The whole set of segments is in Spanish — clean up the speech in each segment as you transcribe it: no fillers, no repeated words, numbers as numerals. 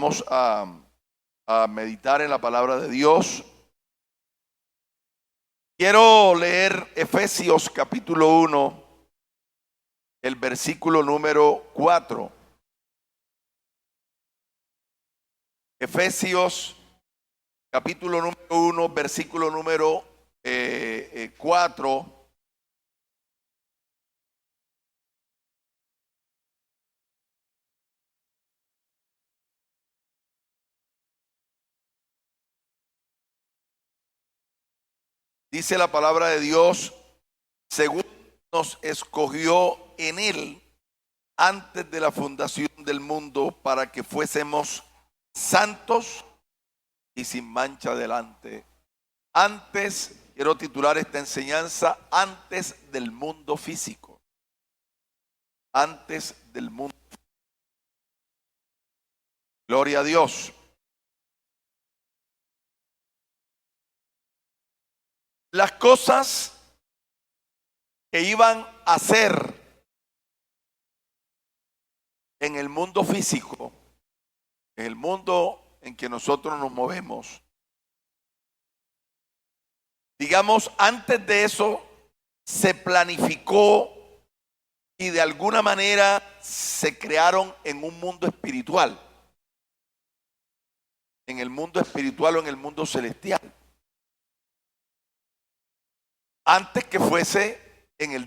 Vamos a meditar en la palabra de Dios. Quiero leer Efesios capítulo 1, el versículo número 4. Efesios capítulo número 1, versículo número 4. Dice la palabra de Dios: según nos escogió en Él antes de la fundación del mundo, para que fuésemos santos y sin mancha delante. Antes, quiero titular esta enseñanza: antes del mundo físico. Antes del mundo. Gloria a Dios. Las cosas que iban a hacer en el mundo físico, en el mundo en que nosotros nos movemos, digamos, antes de eso se planificó y de alguna manera se crearon en un mundo espiritual, en el mundo espiritual o en el mundo celestial, antes que fuese en el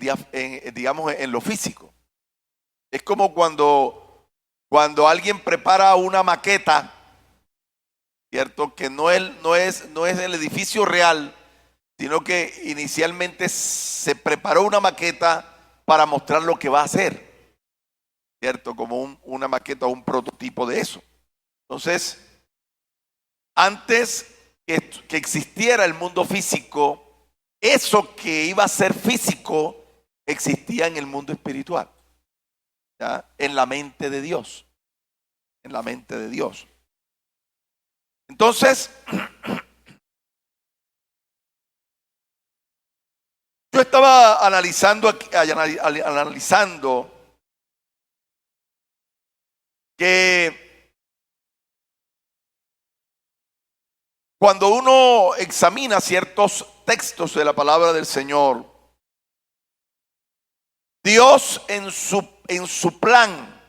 digamos en lo físico. Es como cuando alguien prepara una maqueta, ¿cierto? Que no es el edificio real, sino que inicialmente se preparó una maqueta para mostrar lo que va a hacer, ¿cierto? Como una maqueta o un prototipo de eso. Entonces, antes que existiera el mundo físico, eso que iba a ser físico existía en el mundo espiritual, ¿ya? En la mente de Dios, en la mente de Dios. Entonces, yo estaba analizando que cuando uno examina ciertos textos de la palabra del Señor, Dios en su plan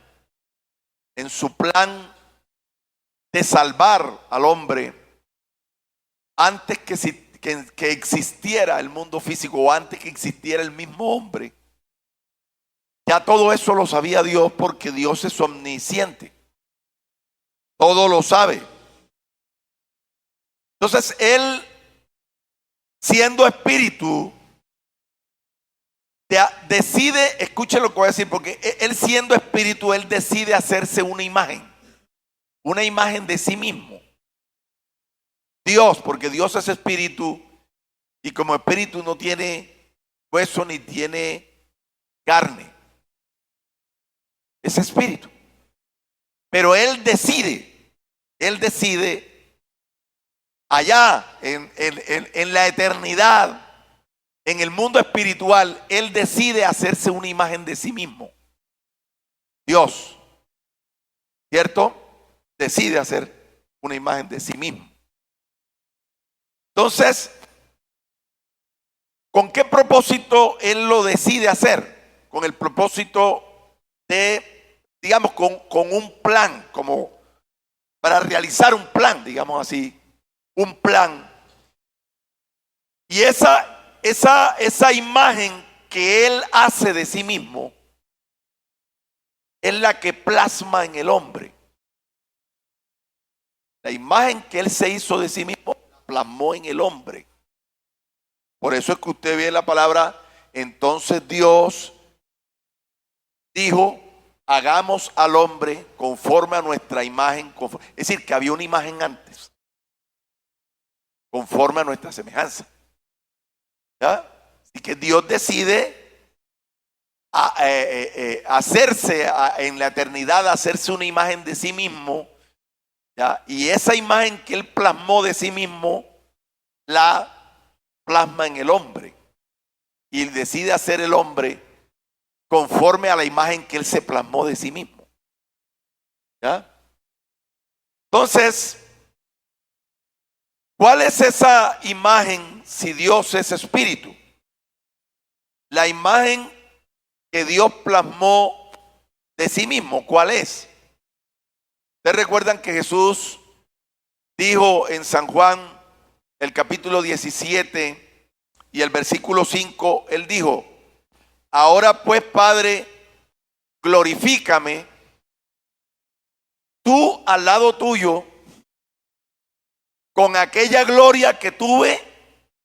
de salvar al hombre, antes que existiera el mundo físico o antes que existiera el mismo hombre, ya todo eso lo sabía Dios, porque Dios es omnisciente, todo lo sabe. Entonces Él, siendo espíritu, decide, escuchen lo que voy a decir, porque Él siendo espíritu, Él decide hacerse una imagen de sí mismo. Dios, porque Dios es espíritu, y como espíritu no tiene hueso ni tiene carne, es espíritu. Pero Él decide allá en la eternidad, en el mundo espiritual, Él decide hacerse una imagen de sí mismo. Dios, ¿cierto? Decide hacer una imagen de sí mismo. Entonces, ¿con qué propósito Él lo decide hacer? Con el propósito de, digamos, con un plan, como para realizar un plan, digamos así, un plan. Y esa imagen que Él hace de sí mismo es la que plasma en el hombre. La imagen que Él se hizo de sí mismo plasmó en el hombre. Por eso es que usted ve la palabra: entonces Dios dijo, hagamos al hombre conforme a nuestra imagen. Es decir, que había una imagen antes, conforme a nuestra semejanza, ¿ya? Así que Dios decide hacerse en la eternidad, hacerse una imagen de sí mismo, ¿ya? Y esa imagen que Él plasmó de sí mismo la plasma en el hombre, y decide hacer el hombre conforme a la imagen que Él se plasmó de sí mismo, ¿ya? Entonces, ¿cuál es esa imagen si Dios es espíritu? La imagen que Dios plasmó de sí mismo, ¿cuál es? Ustedes recuerdan que Jesús dijo en San Juan, el capítulo 17 y el versículo 5, Él dijo: ahora pues, Padre, glorifícame tú al lado tuyo con aquella gloria que tuve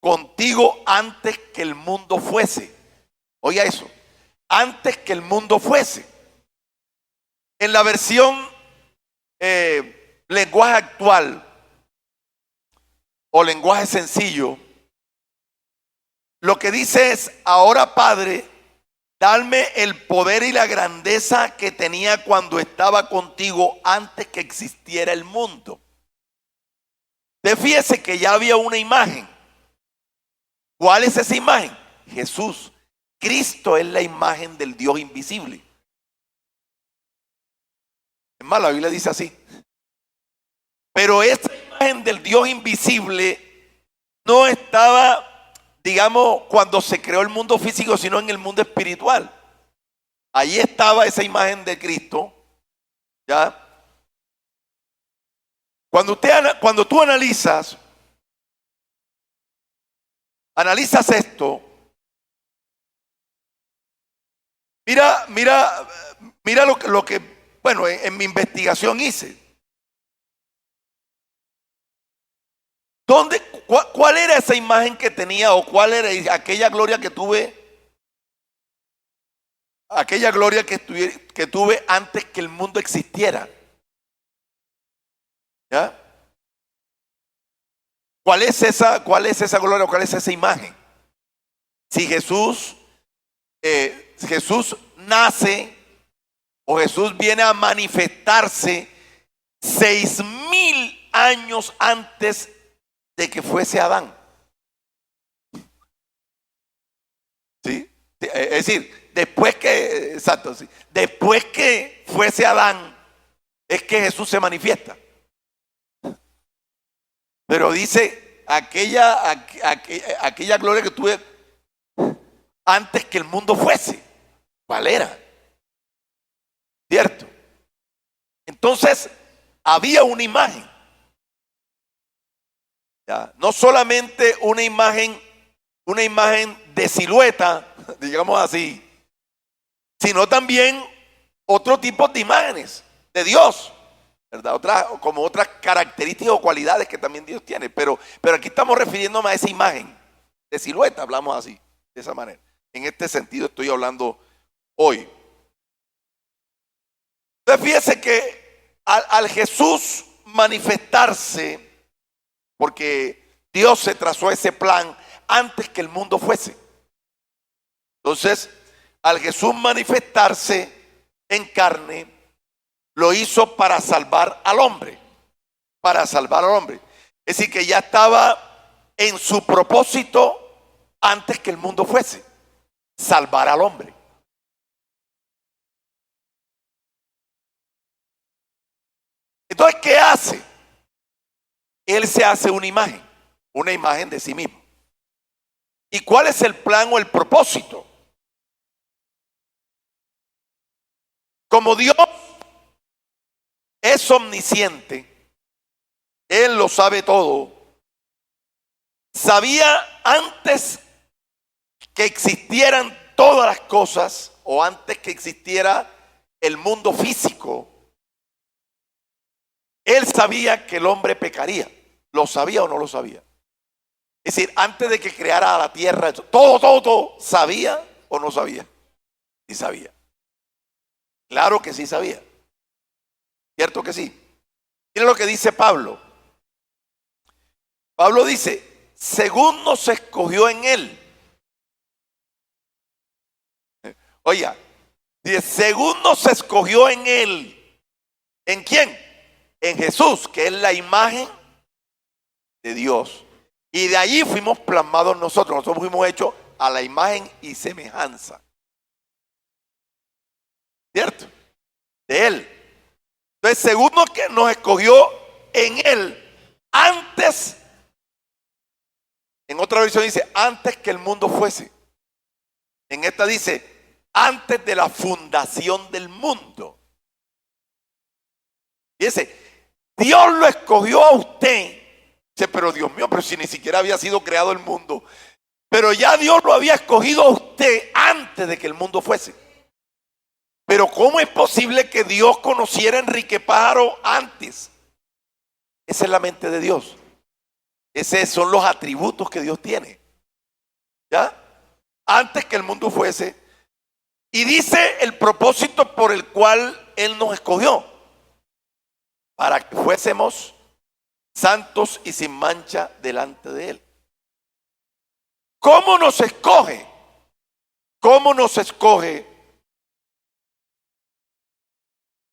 contigo antes que el mundo fuese. Oiga eso, antes que el mundo fuese. En la versión lenguaje actual o lenguaje sencillo, lo que dice es: ahora, Padre, dame el poder y la grandeza que tenía cuando estaba contigo antes que existiera el mundo. Usted fíjese que ya había una imagen. ¿Cuál es esa imagen? Jesús. Cristo es la imagen del Dios invisible. Es más, la Biblia dice así. Pero esa imagen del Dios invisible no estaba, digamos, cuando se creó el mundo físico, sino en el mundo espiritual. Allí estaba esa imagen de Cristo. ¿Ya? Cuando tú analizas esto, mira lo que, bueno, en mi investigación hice. ¿Cuál era esa imagen que tenía, o cuál era aquella gloria que tuve? Aquella gloria que tuve antes que el mundo existiera. ¿Ya? ¿Cuál es esa gloria? ¿Cuál es esa imagen? Si Jesús nace, o Jesús viene a manifestarse 6,000 años antes de que fuese Adán. ¿Sí? Es decir, después que fuese Adán, es que Jesús se manifiesta. Pero dice, aquella gloria que tuve antes que el mundo fuese. ¿Cuál era? ¿Cierto? Entonces, había una imagen. ¿Ya? No solamente una imagen de silueta, digamos así, sino también otro tipo de imágenes de Dios, ¿verdad? Otras características o cualidades que también Dios tiene. Pero aquí estamos refiriéndonos a esa imagen de silueta, hablamos así, de esa manera. En este sentido estoy hablando hoy. Entonces fíjese que al Jesús manifestarse, porque Dios se trazó ese plan antes que el mundo fuese. Entonces, al Jesús manifestarse en carne, lo hizo para salvar al hombre. Para salvar al hombre. Es decir, que ya estaba en su propósito antes que el mundo fuese. Salvar al hombre. Entonces, ¿qué hace? Él se hace una imagen de sí mismo. ¿Y cuál es el plan o el propósito? Como Dios es omnisciente, Él lo sabe todo, sabía antes que existieran todas las cosas, o antes que existiera el mundo físico, Él sabía que el hombre pecaría. ¿Lo sabía o no lo sabía? Es decir, antes de que creara la tierra, todo, ¿sabía o no sabía? Sí sabía. Claro que sí sabía. ¿Cierto que sí? Mira lo que dice Pablo. Pablo dice, según nos escogió en Él. Oiga, dice, según nos escogió en Él. ¿En quién? En Jesús, que es la imagen de Dios. Y de allí fuimos plasmados nosotros. Nosotros fuimos hechos a la imagen y semejanza. ¿Cierto? De Él. Entonces, según que nos escogió en él antes, en otra versión dice, antes que el mundo fuese. En esta dice, antes de la fundación del mundo. Fíjese, Dios lo escogió a usted. Dice, pero Dios mío, pero si ni siquiera había sido creado el mundo. Pero ya Dios lo había escogido a usted antes de que el mundo fuese. Pero ¿cómo es posible que Dios conociera a Enrique Pájaro antes? Esa es la mente de Dios. Esos son los atributos que Dios tiene. ¿Ya? Antes que el mundo fuese. Y dice el propósito por el cual Él nos escogió. Para que fuésemos santos y sin mancha delante de Él. ¿Cómo nos escoge? ¿Cómo nos escoge?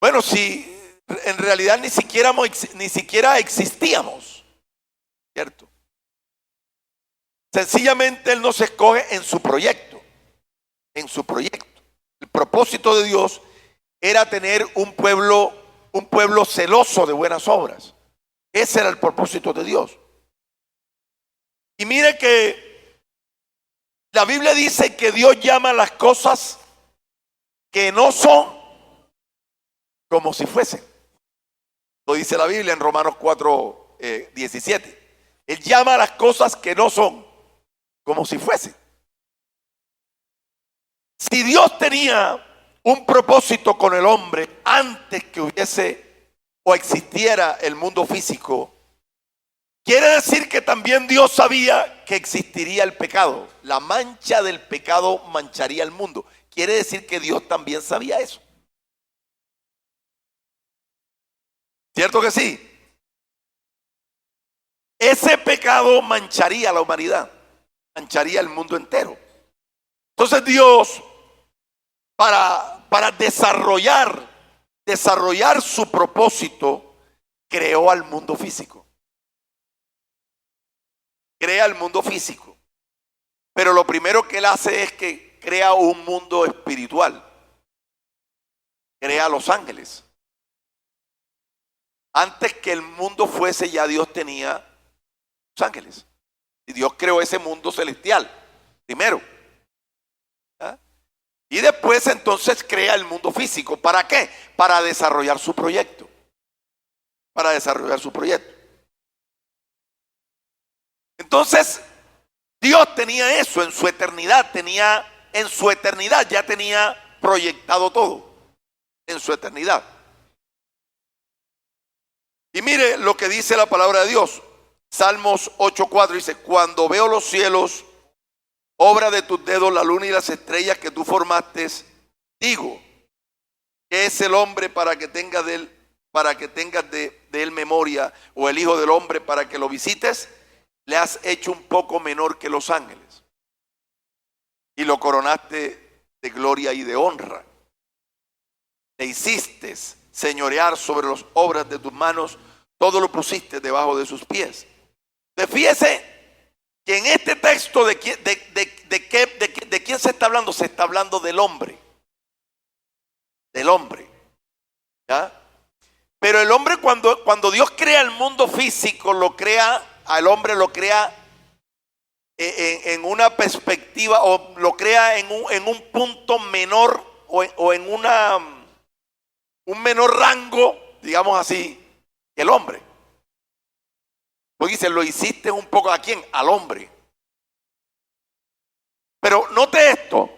Bueno, si en realidad ni siquiera existíamos, ¿cierto? Sencillamente Él nos escoge en su proyecto. En su proyecto. El propósito de Dios era tener un pueblo celoso de buenas obras. Ese era el propósito de Dios. Y mire que la Biblia dice que Dios llama las cosas que no son como si fuesen. Lo dice la Biblia en Romanos 4, 17. Él llama a las cosas que no son como si fuesen. Si Dios tenía un propósito con el hombre antes que hubiese o existiera el mundo físico, quiere decir que también Dios sabía que existiría el pecado. La mancha del pecado mancharía el mundo. Quiere decir que Dios también sabía eso. ¿Cierto que sí? Ese pecado mancharía a la humanidad, mancharía el mundo entero. Entonces Dios, para desarrollar su propósito, creó al mundo físico. Crea el mundo físico. Pero lo primero que Él hace es que crea un mundo espiritual. Crea a los ángeles. Antes que el mundo fuese, ya Dios tenía los ángeles. Y Dios creó ese mundo celestial primero. ¿Ah? Y después entonces crea el mundo físico. ¿Para qué? Para desarrollar su proyecto. Para desarrollar su proyecto. Entonces, Dios tenía eso en su eternidad. Ya tenía proyectado todo. En su eternidad. Y mire lo que dice la palabra de Dios. Salmos 8:4 dice, cuando veo los cielos, obra de tus dedos, la luna y las estrellas que tú formaste, digo, ¿qué es el hombre para que tengas de él memoria, o el hijo del hombre para que lo visites? Le has hecho un poco menor que los ángeles y lo coronaste de gloria y de honra. Le hiciste señorear sobre las obras de tus manos, todo lo pusiste debajo de sus pies. Fíjese que en este texto de quién se está hablando. Se está hablando del hombre. Del hombre. ¿Ya? Pero el hombre cuando Dios crea el mundo físico, al hombre lo crea en una perspectiva, o lo crea en un punto menor, o en un menor rango, digamos así, que el hombre. Porque dice, lo hiciste un poco ¿a quién? Al hombre. Pero note esto.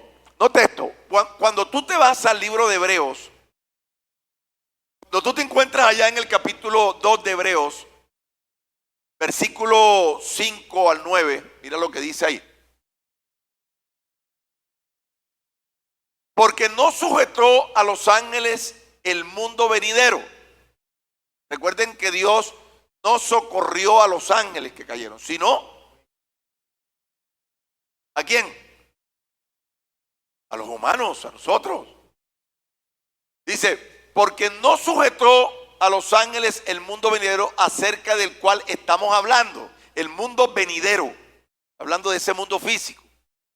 Cuando tú te vas al libro de Hebreos, cuando tú te encuentras allá en el capítulo 2 de Hebreos, versículo 5 al 9, mira lo que dice ahí. Porque no sujetó a los ángeles el mundo venidero. Recuerden que Dios no socorrió a los ángeles que cayeron, sino ¿a quién? A los humanos, a nosotros. Dice, porque no sujetó a los ángeles el mundo venidero acerca del cual estamos hablando. El mundo venidero. Hablando de ese mundo físico.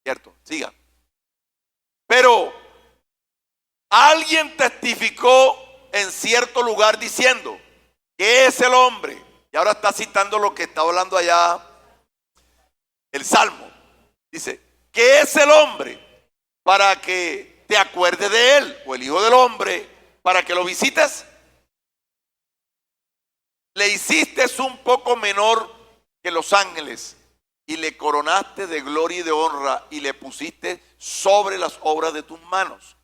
¿Cierto? Siga. Pero alguien testificó en cierto lugar diciendo ¿Qué es el hombre? Y ahora está citando lo que está hablando allá el Salmo. Dice, ¿qué es el hombre para que te acuerdes de él? O el hijo del hombre para que lo visites. Le hiciste un poco menor que los ángeles y le coronaste de gloria y de honra y le pusiste sobre las obras de tus manos.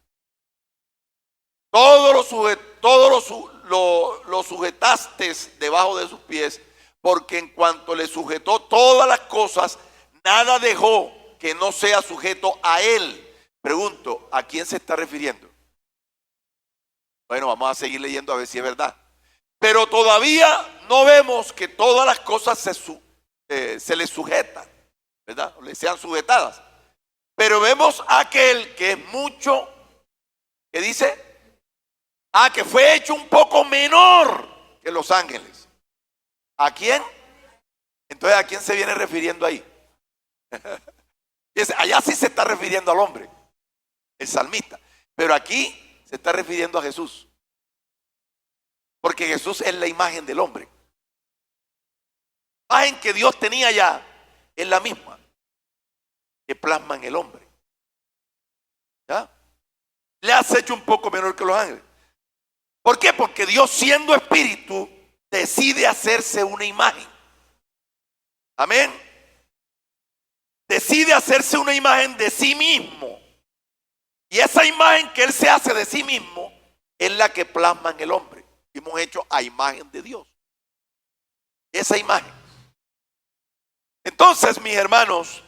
Todo lo sujetaste debajo de sus pies, porque en cuanto le sujetó todas las cosas, nada dejó que no sea sujeto a él. Pregunto, ¿a quién se está refiriendo? Bueno, vamos a seguir leyendo a ver si es verdad. Pero todavía no vemos que todas las cosas se les sujetan, ¿verdad? O le sean sujetadas. Pero vemos a aquel que es mucho, que dice, que fue hecho un poco menor que los ángeles. ¿A quién? Entonces, ¿a quién se viene refiriendo ahí? Allá sí se está refiriendo al hombre, el salmista. Pero aquí se está refiriendo a Jesús. Porque Jesús es la imagen del hombre. La imagen que Dios tenía ya es la misma que plasma en el hombre. ¿Ya? Le has hecho un poco menor que los ángeles. ¿Por qué? Porque Dios, siendo espíritu, decide hacerse una imagen. Amén. Decide hacerse una imagen de sí mismo. Y esa imagen que Él se hace de sí mismo es la que plasma en el hombre. Hemos hecho a imagen de Dios. Esa imagen. Entonces, mis hermanos,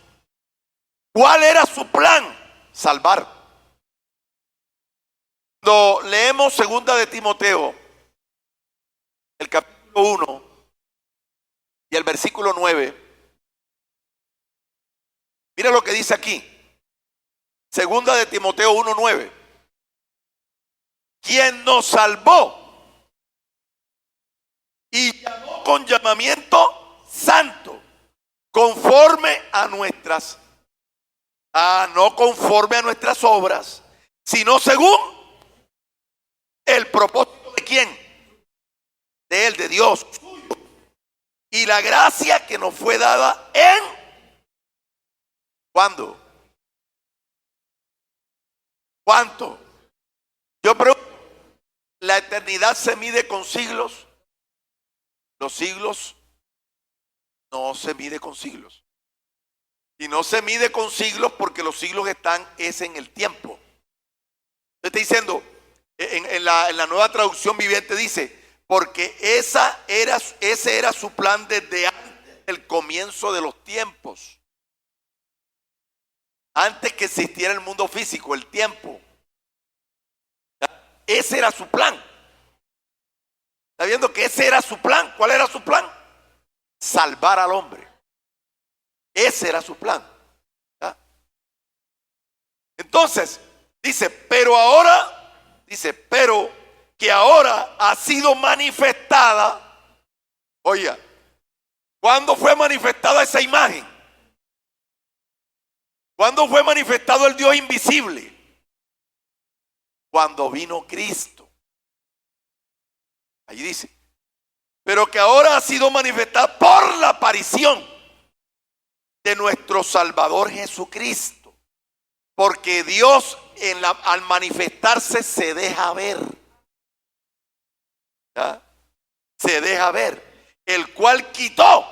¿cuál era su plan? Salvar. Cuando leemos segunda de Timoteo, el capítulo 1 y el versículo 9, mira lo que dice aquí. Segunda de Timoteo 1:9. Quien nos salvó y llamó con llamamiento santo, conforme a nuestras, no conforme a nuestras obras, sino según el propósito de quién, de Él, de Dios, y la gracia que nos fue dada en, ¿cuándo? ¿Cuánto? Yo pregunto, ¿la eternidad se mide con siglos? Los siglos no se mide con siglos. Y no se mide con siglos porque los siglos están en el tiempo. Estoy diciendo, en la nueva traducción viviente dice, porque ese era su plan desde antes del comienzo de los tiempos. Antes que existiera el mundo físico, el tiempo. Ese era su plan. ¿Está viendo que ese era su plan? ¿Cuál era su plan? Salvar al hombre. Ese era su plan. ¿Ya? Entonces, dice, pero que ahora ha sido manifestada. Oiga, ¿cuándo fue manifestada esa imagen? ¿Cuándo fue manifestado el Dios invisible? Cuando vino Cristo. Allí dice, pero que ahora ha sido manifestada por la aparición de nuestro Salvador Jesucristo. Porque Dios al manifestarse se deja ver. ¿Ya? Se deja ver. El cual quitó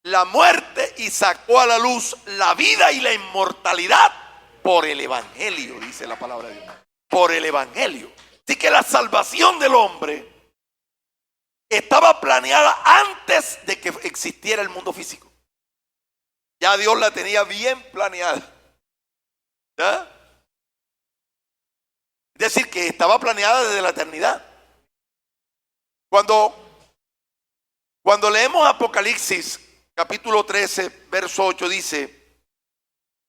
la muerte y sacó a la luz la vida y la inmortalidad por el Evangelio, dice la palabra de Dios. Por el Evangelio. Así que la salvación del hombre estaba planeada antes de que existiera el mundo físico. Ya Dios la tenía bien planeada. ¿Ya? Es decir, que estaba planeada desde la eternidad. Cuando leemos Apocalipsis capítulo 13, verso 8 dice,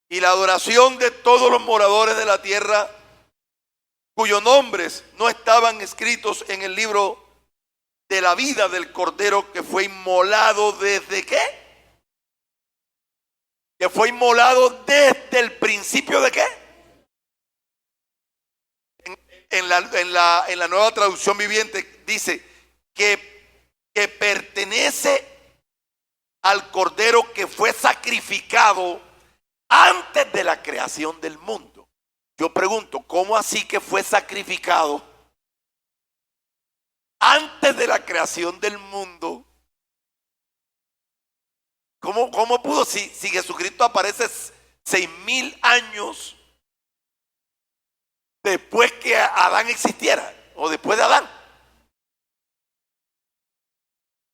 y la adoración de todos los moradores de la tierra cuyos nombres no estaban escritos en el libro de la vida del Cordero que fue inmolado desde ¿qué? Que fue inmolado desde el principio de ¿qué? En la nueva traducción viviente dice que que pertenece al Cordero que fue sacrificado antes de la creación del mundo. Yo pregunto, ¿cómo así que fue sacrificado antes de la creación del mundo? ¿Cómo pudo? Si Jesucristo aparece 6,000 años después que Adán existiera, o después de Adán.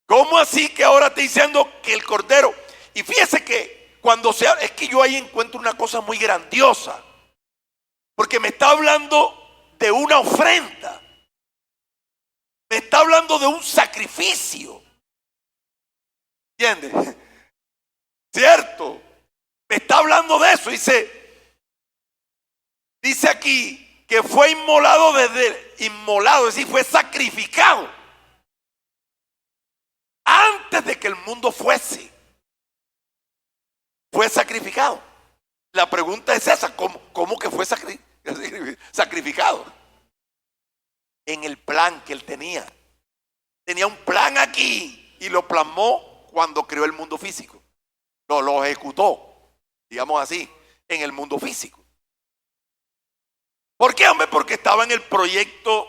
¿Cómo así que ahora está diciendo que el Cordero? Y fíjese que cuando se habla, es que yo ahí encuentro una cosa muy grandiosa, porque me está hablando de una ofrenda, me está hablando de un sacrificio, ¿entiendes? ¿Cierto? Me está hablando de eso. Dice aquí que fue inmolado es decir, fue sacrificado antes de que el mundo fuese. Fue sacrificado. La pregunta es esa, ¿cómo que fue sacrificado? En el plan que él tenía. Tenía un plan aquí y lo plasmó cuando creó el mundo físico. Lo ejecutó, digamos así, en el mundo físico. ¿Por qué, hombre? Porque estaba en el proyecto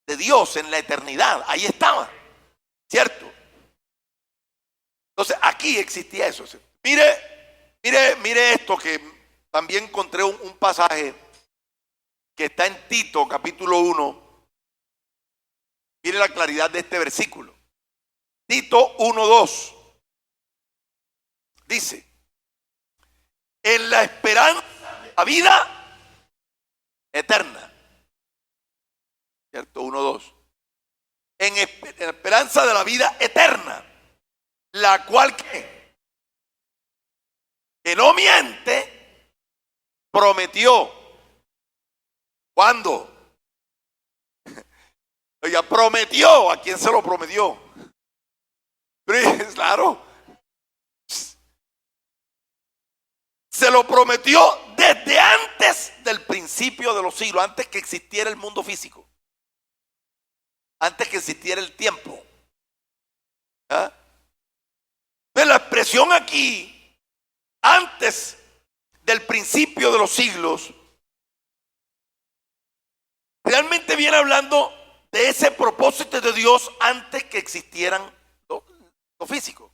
de Dios, en la eternidad. Ahí estaba, ¿cierto? Entonces, aquí existía eso. Mire esto, que también encontré un pasaje que está en Tito, capítulo 1. Mire la claridad de este versículo. Tito 1:2. Dice, en la esperanza de la vida eterna. ¿Cierto? 1:2. En la esperanza de la vida eterna, la cual que no miente, prometió. ¿Cuándo? Oiga, prometió. ¿A quién se lo prometió? Claro. Se lo prometió desde antes del principio de los siglos, antes que existiera el mundo físico, antes que existiera el tiempo. ¿Ah? Pero la expresión aquí, antes del principio de los siglos, realmente viene hablando de ese propósito de Dios antes que existieran lo físico.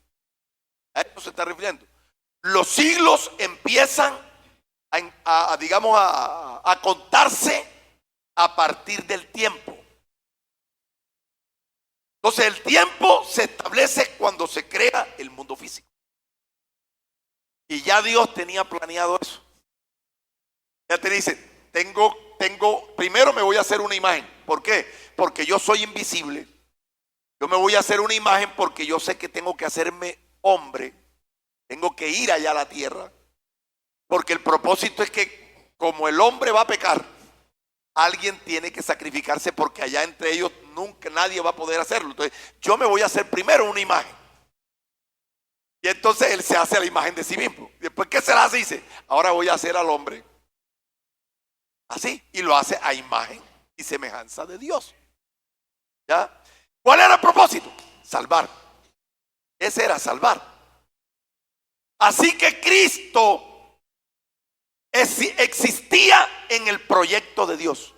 A eso se está refiriendo. Los siglos empiezan a contarse a partir del tiempo. Entonces el tiempo se establece cuando se crea el mundo físico. Y ya Dios tenía planeado eso. Ya te dice, primero me voy a hacer una imagen. ¿Por qué? Porque yo soy invisible. Yo me voy a hacer una imagen porque yo sé que tengo que hacerme hombre. Tengo que ir allá a la tierra, porque el propósito es que como el hombre va a pecar, alguien tiene que sacrificarse, porque allá entre ellos nunca nadie va a poder hacerlo. Entonces yo me voy a hacer primero una imagen. Y entonces él se hace a la imagen de sí mismo. Después que se la hace, dice, ahora voy a hacer al hombre así. Y lo hace a imagen y semejanza de Dios. ¿Ya? ¿Cuál era el propósito? Salvar. Ese era salvar. Así que Cristo existía en el proyecto de Dios.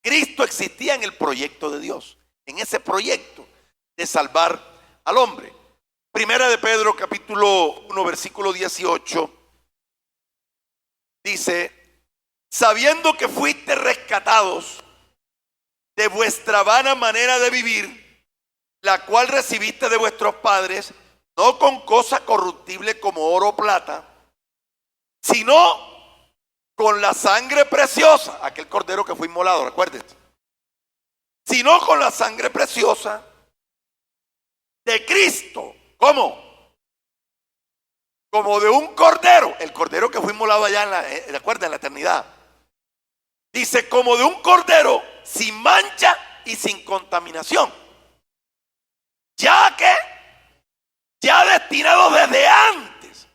Cristo existía en el proyecto de Dios, en ese proyecto de salvar al hombre. Primera de Pedro, capítulo 1, versículo 18, dice, sabiendo que fuiste rescatados de vuestra vana manera de vivir, la cual recibiste de vuestros padres, no con cosa corruptible como oro o plata, sino con la sangre preciosa, aquel cordero que fue inmolado, recuérdense, sino con la sangre preciosa de Cristo. ¿Cómo? Como de un cordero, el cordero que fue inmolado allá recuerden, en la eternidad. Dice, como de un cordero sin mancha y sin contaminación, ya destinado desde antes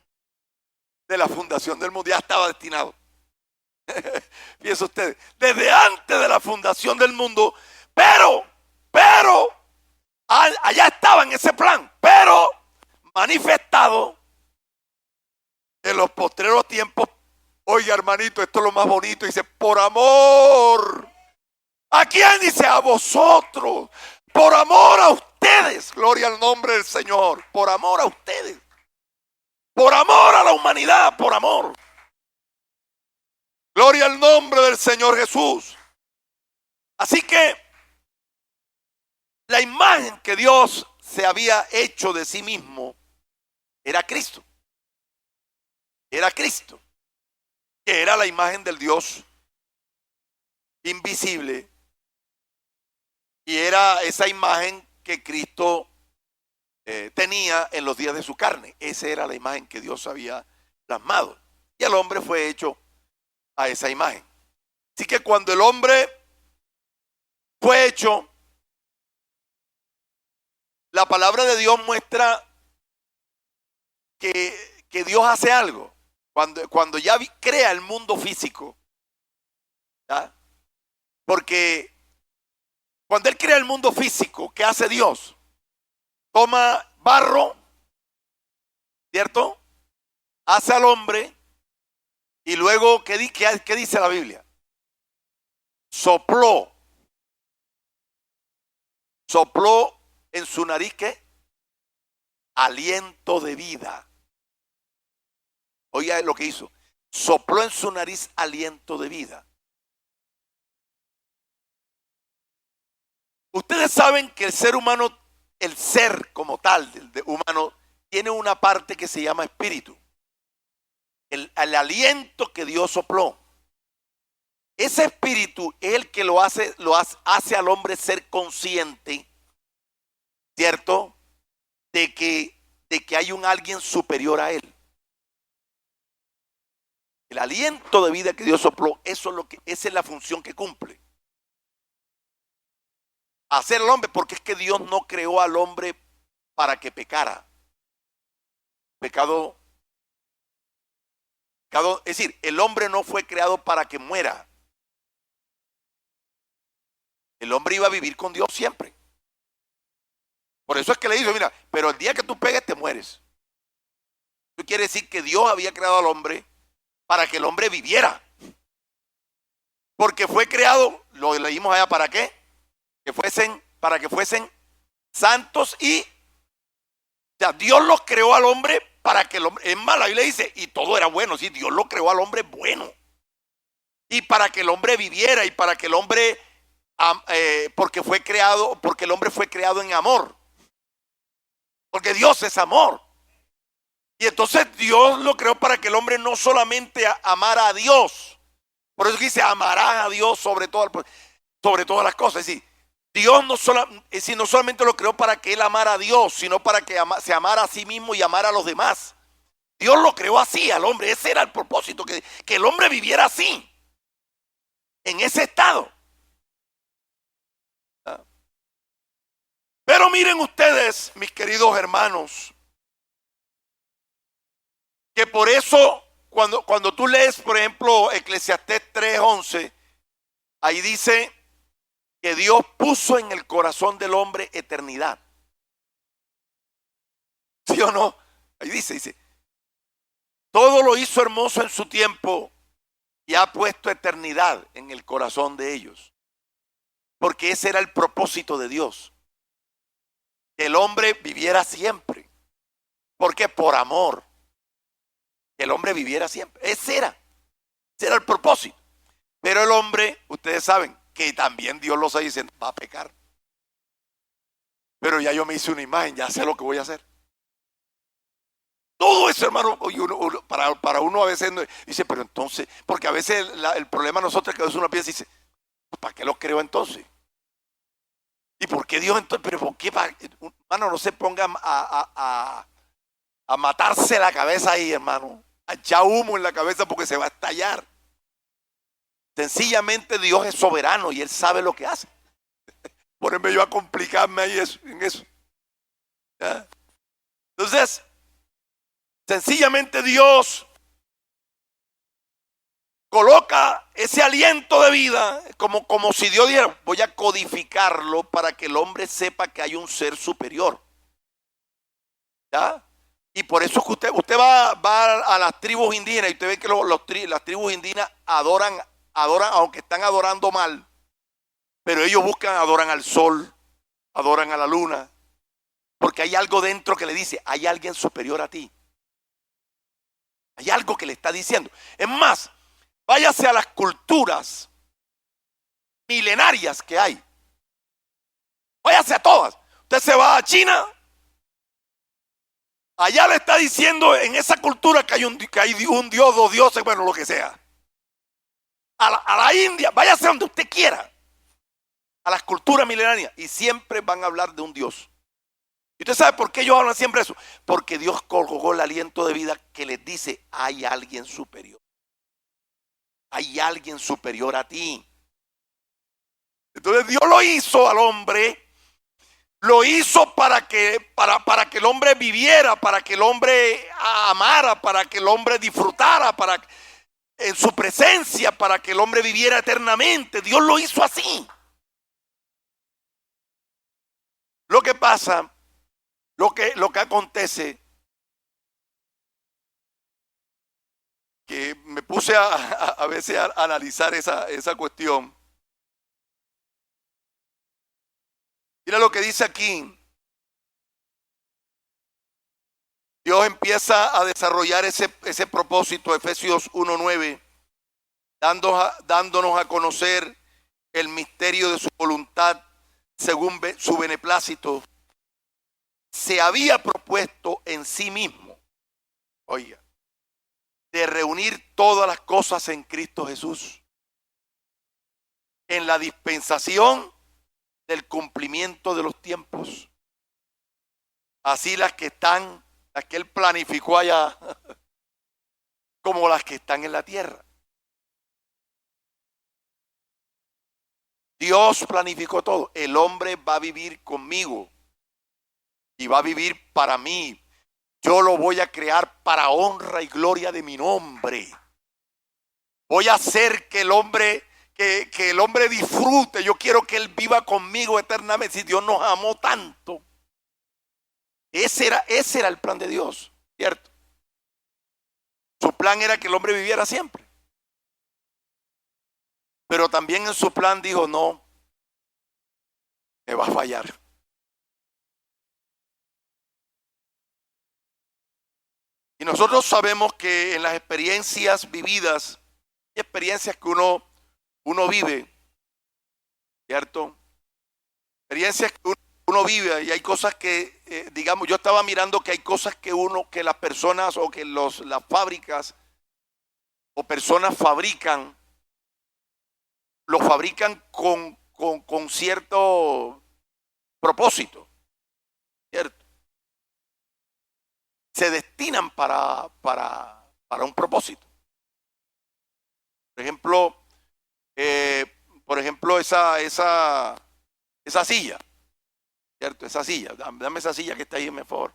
de la fundación del mundo. Ya estaba destinado. Fíjense ustedes, desde antes de la fundación del mundo, pero Allá estaba en ese plan, pero manifestado en los postreros tiempos. Oiga, hermanito, esto es lo más bonito. Dice, por amor. ¿A quién? Dice, a vosotros. Por amor a ustedes. Gloria al nombre del Señor. Por amor a ustedes. Por amor a la humanidad. Por amor. Gloria al nombre del Señor Jesús. Así que la imagen que Dios se había hecho de sí mismo era Cristo. Era Cristo. Que era la imagen del Dios invisible. Y era esa imagen que Cristo tenía en los días de su carne. Esa era la imagen que Dios había plasmado. Y el hombre fue hecho a esa imagen. Así que cuando el hombre fue hecho, la palabra de Dios muestra que Dios hace algo. Cuando ya crea el mundo físico. ¿Ya? Porque cuando Él crea el mundo físico, ¿qué hace Dios? Toma barro, ¿cierto? Hace al hombre y luego, ¿qué dice la Biblia? Sopló en su nariz, ¿qué? Aliento de vida. Oiga lo que hizo. Sopló en su nariz aliento de vida. Ustedes saben que el ser humano, el ser como tal, el humano, tiene una parte que se llama espíritu. El aliento que Dios sopló. Ese espíritu es el que hace al hombre ser consciente, ¿cierto? De que hay un alguien superior a él. El aliento de vida que Dios sopló, esa es la función que cumple. Hacer al hombre, porque es que Dios no creó al hombre para que pecara. Pecado, es decir, el hombre no fue creado para que muera. El hombre iba a vivir con Dios siempre. Por eso es que le dijo, mira, pero el día que tú pegues te mueres. Eso quiere decir que Dios había creado al hombre para que el hombre viviera. Porque fue creado, lo leímos allá, ¿para qué? Para que fuesen santos y, o sea, Dios los creó al hombre para que el hombre, es más, la Biblia dice, y todo era bueno, sí, Dios lo creó al hombre bueno. Y para que el hombre viviera y para que el hombre, porque el hombre fue creado en amor. Porque Dios es amor. Y entonces Dios lo creó para que el hombre no solamente amara a Dios. Por eso dice, amarás a Dios sobre todas las cosas. Es decir, Dios no solamente lo creó para que él amara a Dios, sino para que se amara a sí mismo y amara a los demás. Dios lo creó así al hombre. Ese era el propósito, que el hombre viviera así, en ese estado. Pero miren ustedes, mis queridos hermanos, que por eso cuando tú lees, por ejemplo, Eclesiastés 3:11, ahí dice que Dios puso en el corazón del hombre eternidad. ¿Sí o no? Ahí dice, todo lo hizo hermoso en su tiempo y ha puesto eternidad en el corazón de ellos. Porque ese era el propósito de Dios. Que el hombre viviera siempre. Porque por amor. Que el hombre viviera siempre. Ese era el propósito. Pero el hombre, ustedes saben que también Dios lo está diciendo, va a pecar. Pero ya yo me hice una imagen, ya sé lo que voy a hacer. Todo eso, hermano, para uno a veces dice, pero entonces, porque a veces el problema de nosotros es que a veces uno piensa y dice, ¿para qué lo creo entonces? ¿Y por qué Dios entonces? Pero ¿por qué? Hermano, no se ponga a matarse la cabeza ahí, hermano. A echar humo en la cabeza porque se va a estallar. Sencillamente Dios es soberano y Él sabe lo que hace. Ponerme yo a complicarme ahí en eso. ¿Ya? Entonces, sencillamente Dios coloca ese aliento de vida como si Dios dijera, voy a codificarlo para que el hombre sepa que hay un ser superior. ¿Ya? Y por eso es que usted va a las tribus indígenas y usted ve que las tribus indígenas adoran, aunque están adorando mal, pero ellos adoran al sol, adoran a la luna, porque hay algo dentro que le dice, hay alguien superior a ti. Hay algo que le está diciendo. Es más, váyase a las culturas milenarias que hay. Váyase a todas. Usted se va a China, allá le está diciendo en esa cultura que hay un dios, dos dioses, bueno, lo que sea. A la India, váyase donde usted quiera, a las culturas milenarias, y siempre van a hablar de un Dios. ¿Y usted sabe por qué ellos hablan siempre eso? Porque Dios colgó el aliento de vida que les dice, hay alguien superior. Hay alguien superior a ti. Entonces Dios lo hizo al hombre, lo hizo para que el hombre viviera, para que el hombre amara, para que el hombre disfrutara, en su presencia, para que el hombre viviera eternamente. Dios lo hizo así. Lo que pasa, lo que acontece, que me puse a veces a analizar esa cuestión. Mira lo que dice aquí. Dios empieza a desarrollar ese propósito, Efesios 1:9, dándonos a conocer el misterio de su voluntad según su beneplácito. Se había propuesto en sí mismo, oiga, de reunir todas las cosas en Cristo Jesús, en la dispensación del cumplimiento de los tiempos. Así las que Él planificó allá, como las que están en la tierra. Dios planificó todo. El hombre va a vivir conmigo y va a vivir para mí. Yo lo voy a crear para honra y gloria de mi nombre. Voy a hacer que el hombre disfrute. Yo quiero que él viva conmigo eternamente. Si Dios nos amó tanto. Ese era el plan de Dios, ¿cierto? Su plan era que el hombre viviera siempre. Pero también en su plan dijo, no, me va a fallar. Y nosotros sabemos que en las experiencias vividas, hay experiencias que uno vive, ¿cierto? Experiencias que uno vive y hay cosas que, digamos, yo estaba mirando que hay cosas que las personas o que las fábricas o personas fabrican, lo fabrican con cierto propósito, ¿cierto? Se destinan para un propósito. Por ejemplo, esa silla, ¿cierto? Esa silla, dame esa silla que está ahí, por favor,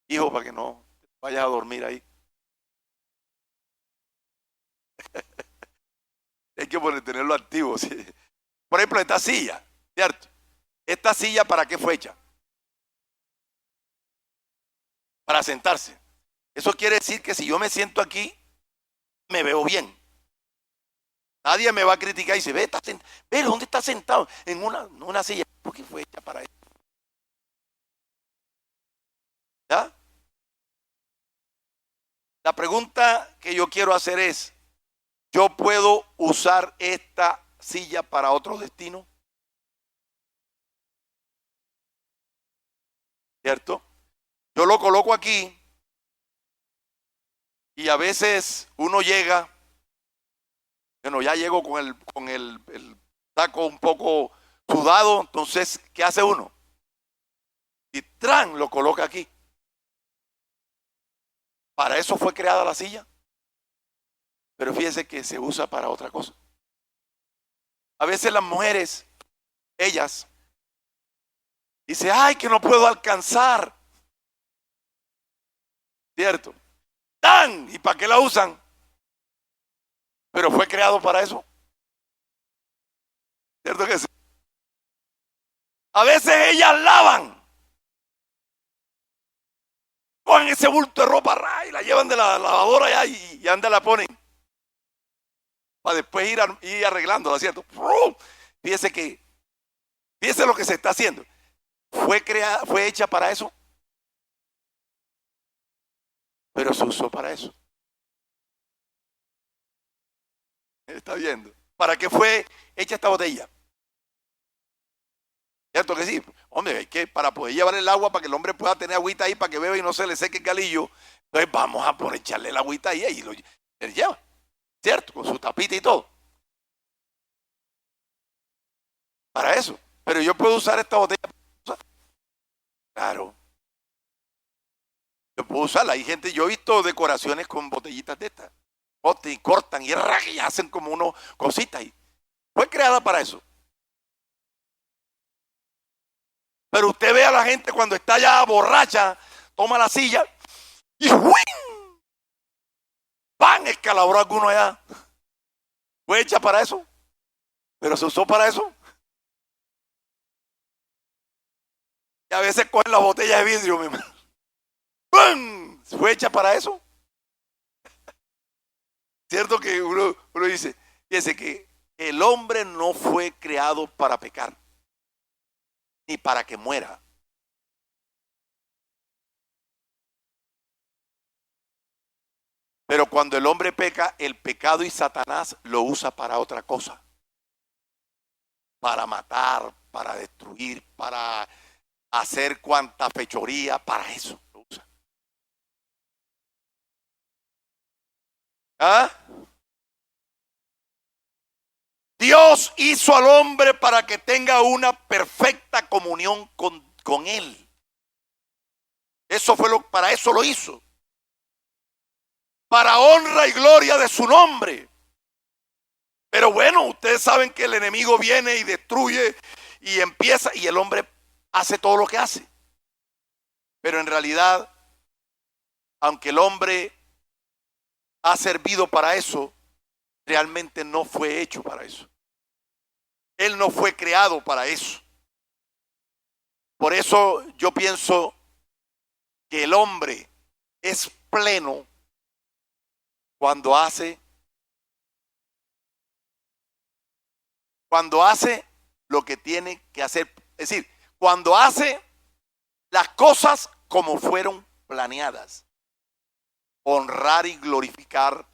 hijo, para que no vayas a dormir ahí. Hay que tenerlo activo, ¿sí? Por ejemplo, esta silla, ¿cierto? ¿Esta silla para qué fue hecha? Para sentarse. Eso quiere decir que si yo me siento aquí, me veo bien. Nadie me va a criticar y dice, ve, ¿dónde está sentado? En una silla. ¿Por qué fue hecha para eso? ¿Ya? La pregunta que yo quiero hacer es, ¿yo puedo usar esta silla para otro destino? ¿Cierto? Yo lo coloco aquí y a veces uno llega, bueno, ya llego con el saco un poco sudado, entonces, ¿qué hace uno? Y lo coloca aquí. Para eso fue creada la silla. Pero fíjese que se usa para otra cosa. A veces las mujeres, ellas, dicen, ay, que no puedo alcanzar. ¿Cierto? ¿Y para qué la usan? Pero fue creado para eso. ¿Cierto que sí? A veces ellas lavan con ese bulto de ropa y la llevan de la lavadora allá y anda la ponen para después ir arreglándola, ¿cierto? Fíjese fíjese lo que se está haciendo. Fue hecha para eso, pero se usó para eso. ¿Está viendo? ¿Para qué fue hecha esta botella? ¿Cierto que sí? Hombre, hay que, para poder llevar el agua, para que el hombre pueda tener agüita ahí, para que beba y no se le seque el galillo, entonces vamos a poner, echarle el agüita ahí y él lleva, ¿cierto? Con su tapita y todo. Para eso. Pero yo puedo usar esta botella. Claro. Yo puedo usarla. Hay gente, yo he visto decoraciones con botellitas de estas. Y cortan y hacen como unos cositas. Fue creada para eso. Pero usted ve a la gente cuando está ya borracha, toma la silla y ¡huin! ¡Pan! Escalabró a alguno allá. Fue hecha para eso. Pero se usó para eso. Y a veces cogen las botellas de vidrio, mi hermano. ¡Pum! Fue hecha para eso. Cierto que uno dice, fíjese que el hombre no fue creado para pecar, ni para que muera. Pero cuando el hombre peca, el pecado y Satanás lo usa para otra cosa. Para matar, para destruir, para hacer cuanta fechoría, para eso lo usa. ¿Ah? Dios hizo al hombre para que tenga una perfecta comunión con él. Eso fue para eso lo hizo. Para honra y gloria de su nombre. Pero bueno, ustedes saben que el enemigo viene y destruye y empieza y el hombre hace todo lo que hace. Pero en realidad, aunque el hombre ha servido para eso, realmente no fue hecho para eso. Él no fue creado para eso. Por eso yo pienso que el hombre es pleno cuando hace lo que tiene que hacer. Es decir, cuando hace las cosas como fueron planeadas. Honrar y glorificar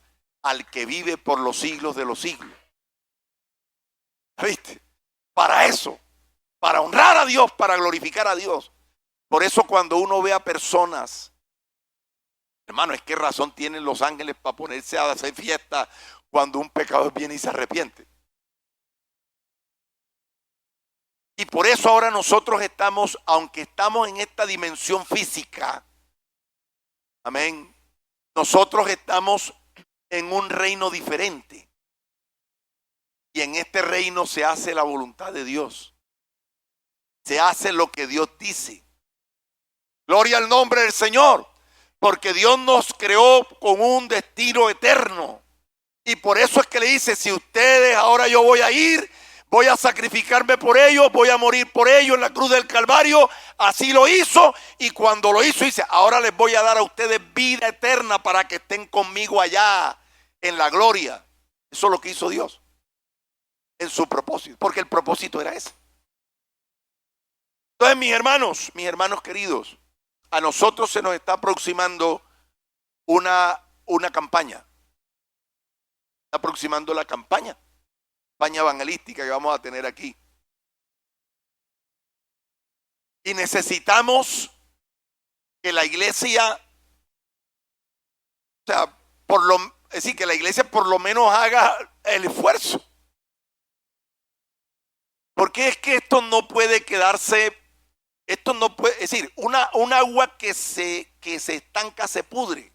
al que vive por los siglos de los siglos. ¿Viste? Para eso, para honrar a Dios, para glorificar a Dios. Por eso cuando uno ve a personas, hermano, es que razón tienen los ángeles para ponerse a hacer fiesta cuando un pecador viene y se arrepiente. Y por eso ahora nosotros estamos, aunque estamos en esta dimensión física, amén, nosotros estamos en un reino diferente. Y en este reino se hace la voluntad de Dios. Se hace lo que Dios dice. Gloria al nombre del Señor. Porque Dios nos creó con un destino eterno. Y por eso es que le dice, si ustedes ahora yo voy a ir, voy a sacrificarme por ellos, voy a morir por ellos en la cruz del Calvario. Así lo hizo. Y cuando lo hizo, dice, ahora les voy a dar a ustedes vida eterna para que estén conmigo allá en la gloria. Eso es lo que hizo Dios. En su propósito, porque el propósito era ese. Entonces, mis hermanos queridos, a nosotros se nos está aproximando una campaña. Está aproximando la campaña evangelística que vamos a tener aquí. Y necesitamos que la iglesia, o sea, es decir, que la iglesia por lo menos haga el esfuerzo. Porque es que esto no puede quedarse, esto no puede, es decir, un agua que se estanca se pudre.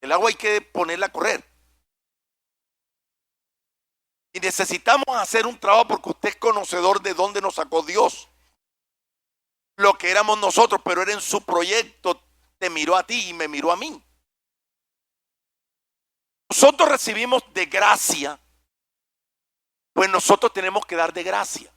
El agua hay que ponerla a correr. Y necesitamos hacer un trabajo porque usted es conocedor de dónde nos sacó Dios. Lo que éramos nosotros, pero era en su proyecto, te miró a ti y me miró a mí. nosotros recibimos de gracia, pues nosotros tenemos que dar de gracia.